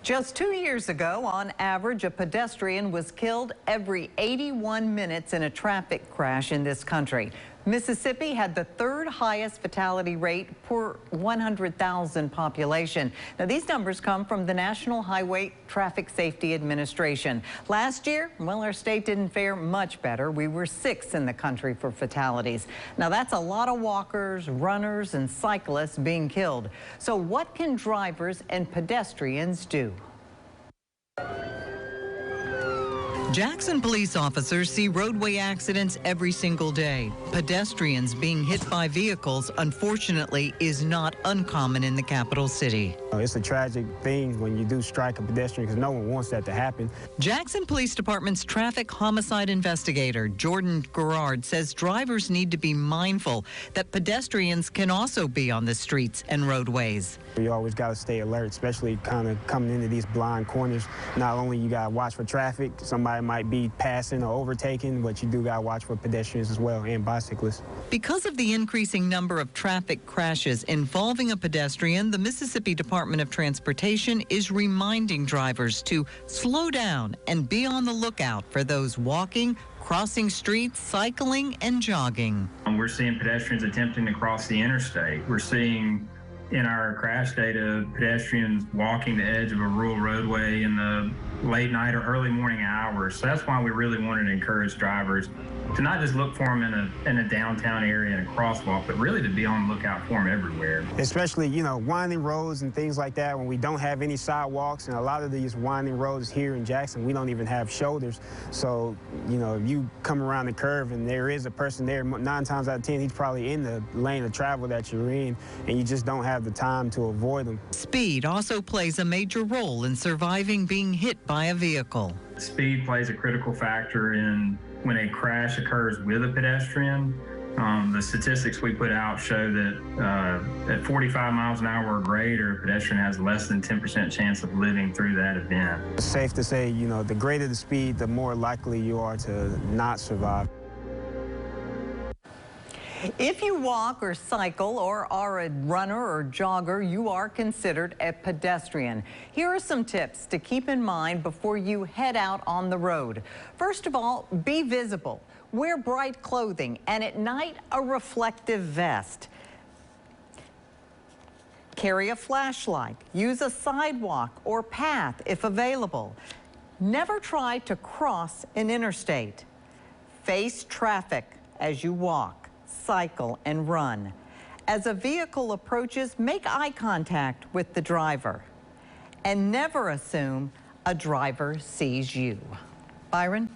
Just 2 years ago, on average, a pedestrian was killed every 81 minutes in a traffic crash in this country. Mississippi had the third highest fatality rate per 100,000 population. Now, these numbers come from the National Highway Traffic Safety Administration. Last year, well, our state didn't fare much better. We were 6th in the country for fatalities. Now, that's a lot of walkers, runners, and cyclists being killed. So what can drivers and pedestrians do? Jackson police officers see roadway accidents every single day. Pedestrians being hit by vehicles, unfortunately, is not uncommon in the capital city. It's a tragic thing when you do strike a pedestrian because no one wants that to happen. Jackson Police Department's traffic homicide investigator, Jordan Garrard, says drivers need to be mindful that pedestrians can also be on the streets and roadways. You always got to stay alert, especially kind of coming into these blind corners. Not only you got to watch for traffic, somebody might be passing or overtaking, but you do got to watch for pedestrians as well and bicyclists. Because of the increasing number of traffic crashes involving a pedestrian, the Mississippi Department of Transportation is reminding drivers to slow down and be on the lookout for those walking, crossing streets, cycling, and jogging. We're seeing pedestrians attempting to cross the interstate. We're seeing in our crash data pedestrians walking the edge of a rural roadway in the late night or early morning hours. So that's why we really wanted to encourage drivers to not just look for them in a downtown area and a crosswalk, but really to be on the lookout for them everywhere. Especially, winding roads and things like that when we don't have any sidewalks, and a lot of these winding roads here in Jackson, we don't even have shoulders. So, if you come around the curve and there is a person there, 9 times out of 10, he's probably in the lane of travel that you're in, and you just don't have the time to avoid them. Speed also plays a major role in surviving being hit by a vehicle. Speed plays a critical factor in when a crash occurs with a pedestrian. The statistics we put out show that at 45 miles an hour or greater, a pedestrian has less than 10% chance of living through that event. It's safe to say, the greater the speed, the more likely you are to not survive. If you walk or cycle or are a runner or jogger, you are considered a pedestrian. Here are some tips to keep in mind before you head out on the road. First of all, be visible. Wear bright clothing, and at night, a reflective vest. Carry a flashlight. Use a sidewalk or path if available. Never try to cross an interstate. Face traffic as you walk, cycle, and run. As a vehicle approaches, make eye contact with the driver. And never assume a driver sees you. Byron?